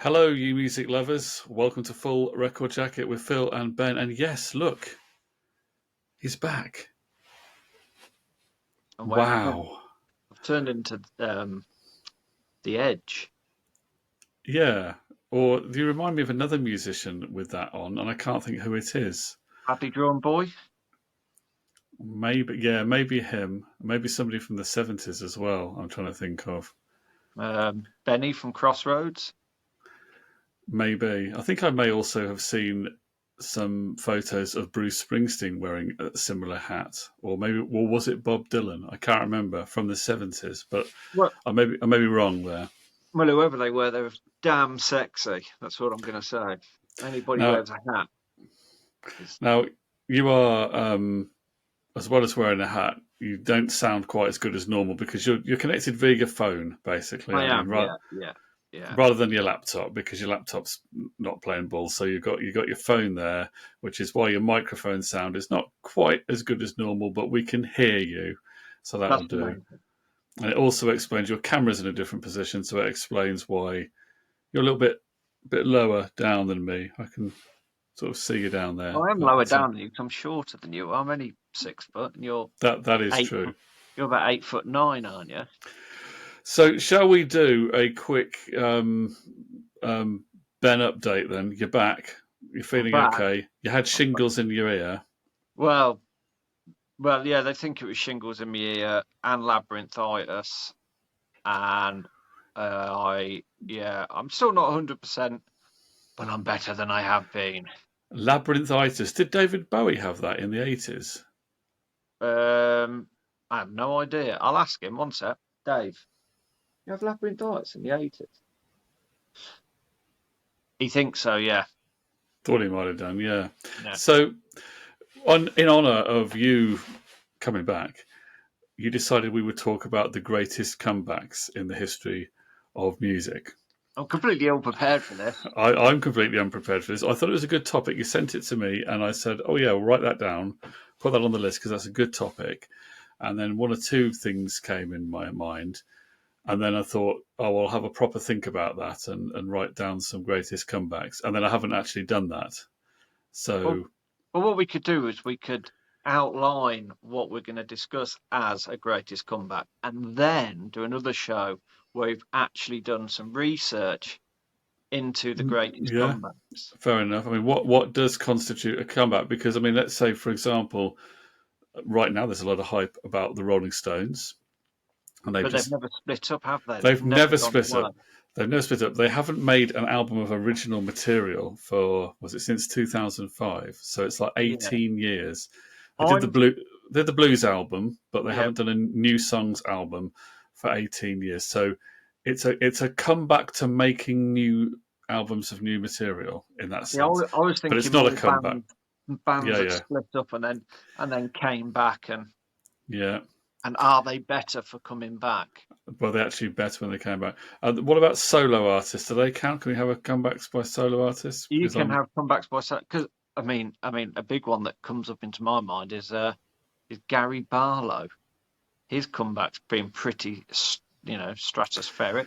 Hello, you music lovers. Welcome to Full Record Jacket with Phil and Ben. And yes, look, he's back. And where have I gone? Wow. I've turned into the Edge. Yeah. Or do you remind me of another musician with that on? And I can't think who it is. Happy Drawn Boy. Maybe, yeah, maybe him. Maybe somebody from the 70s as well. I'm trying to think of. Benny from Crossroads. Maybe. I think I may also have seen some photos of Bruce Springsteen wearing a similar hat. Or maybe, well, was it Bob Dylan? I can't remember from the 70s, but Well, I may be wrong there. well, whoever they were, they were damn sexy. That's what I'm going to say. Anybody Now, wears a hat. Is, Now, you are, as well as wearing a hat, you don't sound quite as good as normal because you're connected via your phone, basically, I aren't you? am, yeah. Rather than your laptop, because your laptop's not playing ball. So you got your phone there, which is why your microphone sound is not quite as good as normal, but we can hear you, so that'll That's the do. main thing. And it also explains your camera's in a different position, so it explains why you're a little bit lower down than me. I can sort of see you down there, I am lower but down than you 'cause I'm shorter than you. I'm only 6 foot, and you're that is eight. true. You're about 8'9", aren't you? So, shall we do a quick um, Ben update then? You're back. You're I'm feeling back. okay. You had I'm back. shingles in your ear. Well, well, yeah. They think it was shingles in my ear and labyrinthitis. And I'm still not 100%, but I'm better than I have been. Labyrinthitis. Did David Bowie have that in the 80s? I have no idea. I'll ask him. One sec. Dave, you have labyrinthitis in the 80s? He thinks so, yeah. Thought he might have done, yeah. Yeah. So, in honour of you coming back, you decided we would talk about the greatest comebacks in the history of music. I'm completely unprepared for this. I'm completely unprepared for this. I thought it was a good topic. You sent it to me, and I said, "Oh yeah, we'll write that down, put that on the list because that's a good topic." And then one or two things came in my mind, and then I thought, "Oh, I'll have a proper think about that and write down some greatest comebacks." And then I haven't actually done that. Well, So well, what we could do is we could outline what we're going to discuss as a greatest comeback and then do another show where we've actually done some research into the greatest yeah, comebacks. fair enough. I mean, what does constitute a comeback? Because I mean, let's say, for example, right now there's a lot of hype about the Rolling Stones, and But they've never split up, have they? They've they've never never gone split away. up. They've never split up. They haven't made an album of original material for was it since 2005? So it's like Yeah. 18 years. They did the I'm blue, they did the blues album, but they yeah. haven't done a new songs album for 18 years. So it's a comeback to making new albums of new material in that Yeah, sense. I was But it's thinking not a more comeback. bands Yeah, that yeah, split up and then came back yeah. and are they better for coming back? Well, they're actually better when they came back. What about solo artists? Do they count? Can we have a comebacks by solo artists? You Because can I'm have comebacks by because I mean a big one that comes up into my mind is Gary Barlow. His comeback's been pretty stratospheric.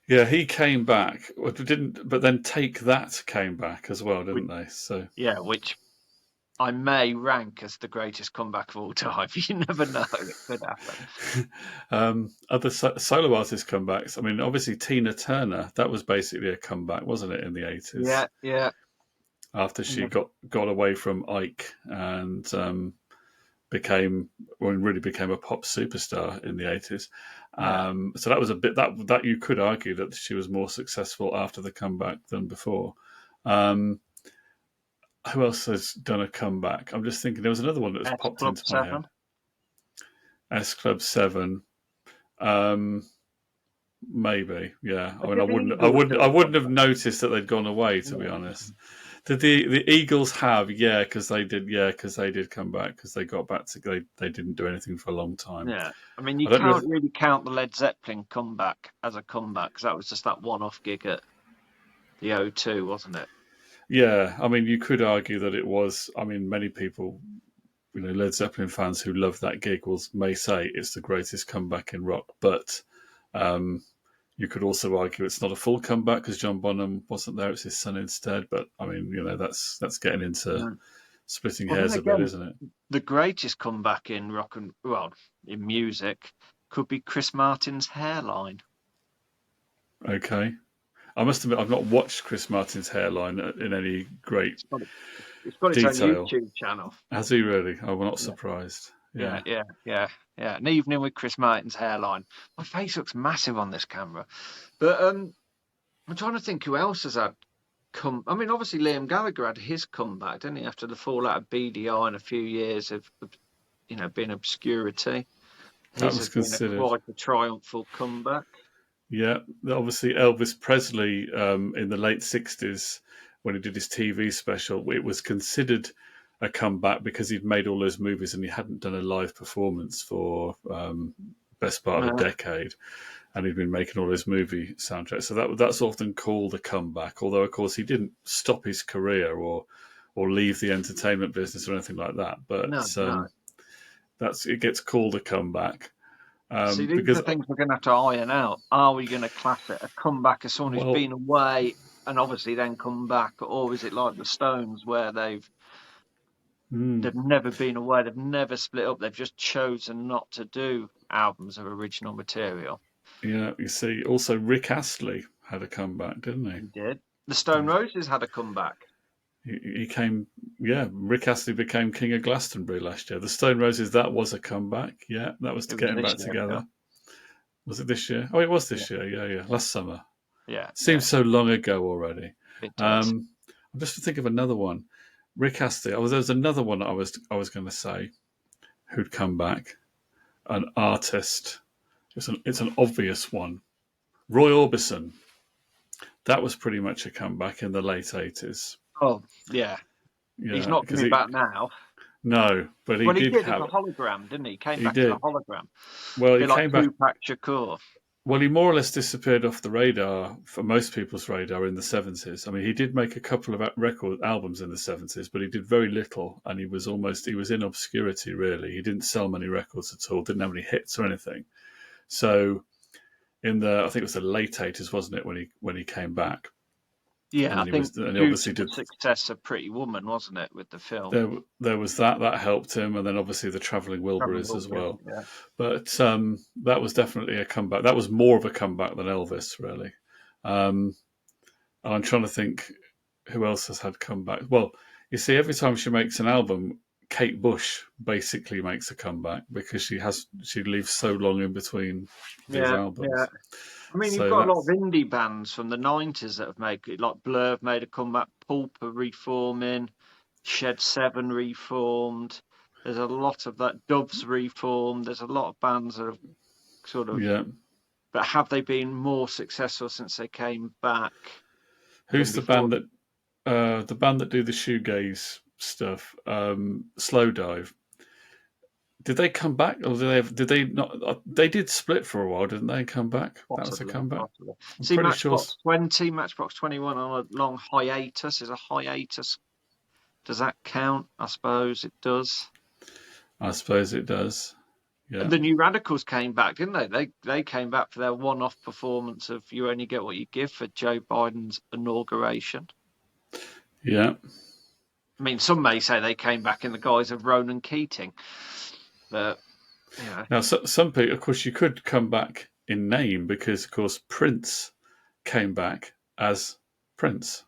Yeah, he came back. Well, didn't, but then Take That came back as well, Which, didn't they? So, yeah, which I may rank as the greatest comeback of all time. You never know; it could happen. other solo artist comebacks. I mean, obviously Tina Turner. That was basically a comeback, wasn't it, in the 80s? Yeah, yeah. After And she then, got away from Ike and became, well, really became a pop superstar in the 80s. yeah. So that was a bit that you could argue that she was more successful after the comeback than before. Um, who else has done a comeback? I'm just thinking there was another one that was S popped Club into my head. 7. S Club 7. Um, maybe, yeah. I But mean, did the Eagles do I a wouldn't have comeback? noticed that they'd gone away. To be Yeah. honest, did the Eagles have? Yeah, because they did. Yeah, because they did come back because they got back to they didn't do anything for a long time. Yeah. I mean, you I don't know. can't really count the Led Zeppelin comeback as a comeback because that was just that one-off gig at the O2, wasn't it? Yeah, I mean, you could argue that it was. I mean, many people, Led Zeppelin fans who love that gig may say it's the greatest comeback in rock, but um, You could also argue it's not a full comeback because John Bonham wasn't there; it's his son instead. But I mean, that's getting into Mm. splitting Well, then hairs a bit, again, isn't it? the greatest comeback in in music could be Chris Martin's hairline. Okay, I must admit I've not watched Chris Martin's hairline in any great It's got, it's got its own detail. YouTube channel. Has he really? I'm not Yeah, surprised. yeah, Yeah. yeah, yeah, yeah. An evening with Chris Martin's hairline. My face looks massive on this camera, but I'm trying to think who else has had come. I mean, obviously Liam Gallagher had his comeback, didn't he, after the fallout of BDI and a few years of being obscurity. That His was has been considered. quite a triumphal comeback. Yeah, obviously Elvis Presley in the late '60s when he did his TV special, it was considered a comeback because he'd made all those movies and he hadn't done a live performance for best part of a Uh, decade, and he'd been making all those movie soundtracks. So that's often called a comeback. Although of course he didn't stop his career or leave the entertainment business or anything like that. no, But no. that's it gets called a comeback See, these are because the things we're going to have to iron out. Are we going to class it a comeback as someone who's well. been away and obviously then come back, or is it like the Stones where Hmm. they've never been away, they've never split up, they've just chosen not to do albums of original material? Yeah, you see, also Rick Astley had a comeback, didn't He did. The Stone he? Roses had a comeback. He came, yeah. Rick Astley became King of Glastonbury last year. The Stone Roses, that was a comeback. Yeah, that was It to was get him this back year now. together. Was it this year? Oh, it was Yeah, this year. Yeah, yeah. Last summer. yeah, yeah. Seems so long ago already. It does. I'm just to think of another one. Rick Astley. Oh, there was another one I was going to say who'd come back. An artist. It's an obvious one. Roy Orbison. That was pretty much a comeback in the late '80s. Oh, yeah. He's Yeah, not because coming back now. no, but he Well, he did did as a have hologram, didn't he? He came he back as a did. hologram. Well, A he bit like came back. Tupac Shakur. Well, he more or less disappeared off the radar for most people's radar in the '70s. I mean, he did make a couple of record albums in the '70s, but he did very little, and he was in obscurity really. He didn't sell many records at all, didn't have any hits or anything. So I think it was the late '80s, wasn't it, when he came back, and Yeah, I then think he due obviously to the did. success of Pretty Woman, wasn't it, with the film? There was that helped him, and then obviously the Traveling Traveling Wilburys as Wilburys, well. yeah. But that was definitely a comeback. That was more of a comeback than Elvis, really. Um, I'm trying to think who else has had comeback. Well, you see, every time she makes an album, Kate Bush basically makes a comeback because she leaves so long in between these Yeah, yeah. albums. I mean, you've So got a lot of that's indie bands from the 90s that have made it, like Blur have made a comeback, Pulp are reforming, Shed 7 reformed. There's a lot of that. Doves reformed. There's a lot of bands that have sort of, yeah. but have they been more successful since they came back than Who's before? the band that do the shoegaze stuff? Slow Dive. Did they come back, or did they not? They did split for a while, didn't they? And come back. That was a Possibly, comeback. possibly. I'm See, pretty sure. Matchbox 20, Matchbox 21 on a long hiatus. Is a hiatus. Does that count? I suppose it does. I suppose it does. And Yeah, the New Radicals came back, didn't they? They came back for their one-off performance of "You Only Get What You Give" for Joe Biden's inauguration. yeah. I mean, some may say they came back in the guise of Ronan Keating, but Now, some people, of course, you could come back in name because, of course, Prince came back as Prince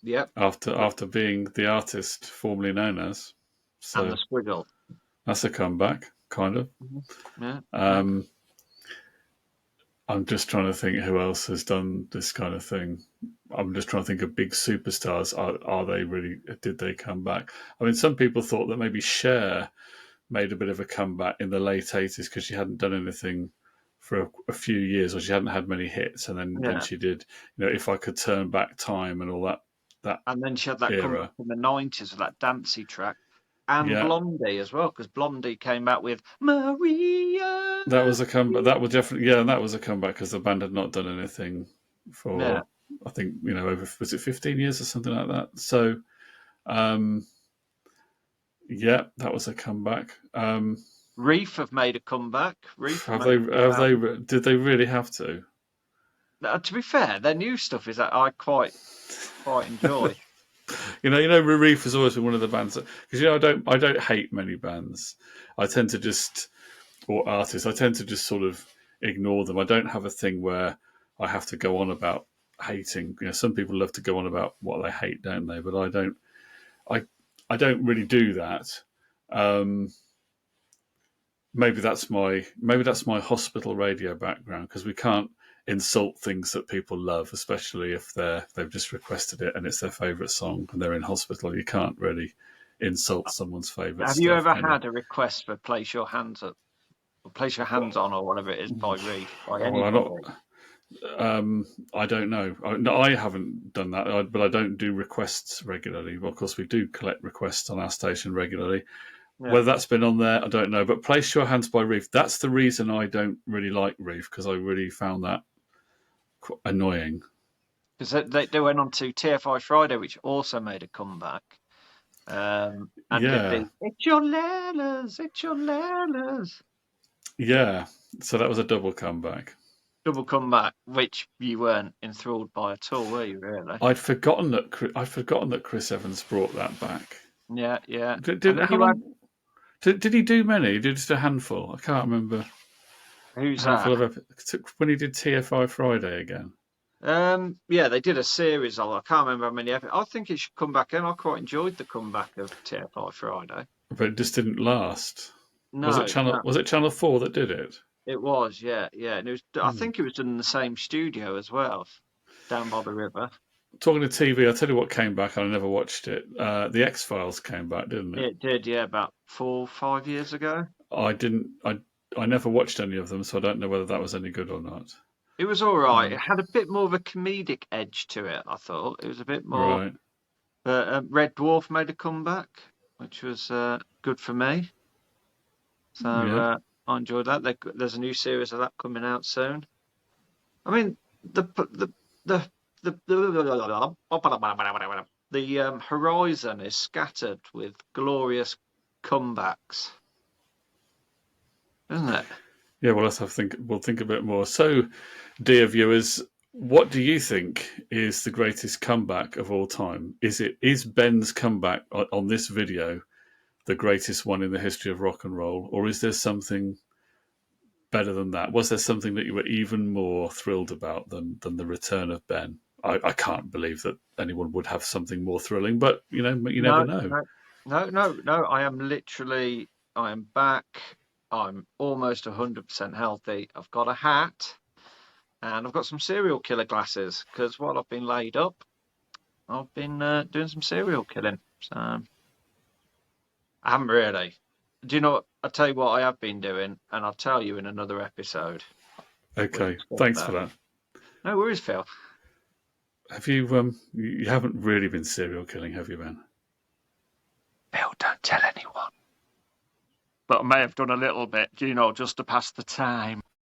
yep. after being the artist formerly known as. And the So Squiggle. that's a comeback, kind of. Yeah, yeah. Um, I'm just trying to think who else has done this kind of thing. I'm just trying to think of big superstars. Are they really? Did they come back? I mean, some people thought that maybe Cher made a bit of a comeback in the late '80s because she hadn't done anything for a few years, or she hadn't had many hits, and then Yeah. she did, If I Could Turn Back Time and all that And then she had that comeback era. in the 90s with that dancey track. And Yeah, Blondie as well, because Blondie came back with Maria. that was a comeback. That was definitely that was a comeback because the band had not done anything Yeah. for I think over was it 15 years or something like that. So um, yeah, that was a comeback. Reef have made a comeback. Reef have Have made they? a Have comeback. they? Did they really have to? To be fair, their new stuff is that I quite enjoy. Reef has always been one of the bands because I don't hate many bands. I tend to just or artists. I tend to just sort of ignore them. I don't have a thing where I have to go on about hating. Some people love to go on about what they hate, don't they? But I don't. I don't really do that. Maybe that's my hospital radio background because we can't insult things that people love, especially if they've just requested it and it's their favourite song and they're in hospital. You can't really insult someone's favourite Have stuff. you ever had a request for Place Your Hands Up, or Place Your Hands On, or whatever it is by Reef? By anybody? I don't know. No, I haven't done that, but I don't do requests regularly. Well, of course, we do collect requests on our station regularly. Yeah. Whether that's been on there, I don't know. But Place Your Hands by Reef, that's the reason I don't really like Reef, because I really found that quite annoying. Because they went on to TFI Friday, which also made a comeback. And it's your letters, it's your letters. Yeah, so that was a double comeback. Double comeback, which you weren't enthralled by at all, were you? Really? I'd forgotten that Chris Evans brought that back. Yeah. Did he do many? Did just a handful? I can't remember. Who's that? When he did TFI Friday again. Yeah, they did a series of. I can't remember how many. I think it should come back in. I quite enjoyed the comeback of TFI Friday, but it just didn't last. No, was it Channel 4 that did it? It was, yeah, and it was. I think it was done in the same studio as well, down by the river. Talking to TV, I'll tell you what came back. I never watched it. The X-Files came back, didn't it? It did, yeah, about 4 or 5 years ago. I never watched any of them, so I don't know whether that was any good or not. It was all right. It had a bit more of a comedic edge to it, I thought. It was a bit more. Right. Red Dwarf made a comeback, which was good for me. So yeah. I enjoyed that. There's a new series of that coming out soon. I mean, the horizon is scattered with glorious comebacks, isn't it? Yeah, well, we'll think a bit more. So, dear viewers, what do you think is the greatest comeback of all time? Is Ben's comeback on this video the greatest one in the history of rock and roll, or is there something better than that? Was there something that you were even more thrilled about than the return of Ben? I can't believe that anyone would have something more thrilling, but you never know. No. I am back. I'm almost 100% healthy. I've got a hat, and I've got some serial killer glasses, because while I've been laid up, I've been doing some serial killing. So I haven't really. Do you know what? I'll tell you what I have been doing, and I'll tell you in another episode. Okay, thanks for that. No worries, Phil. Have you you haven't really been serial killing, have you, Ben? Phil, don't tell anyone. But I may have done a little bit, just to pass the time.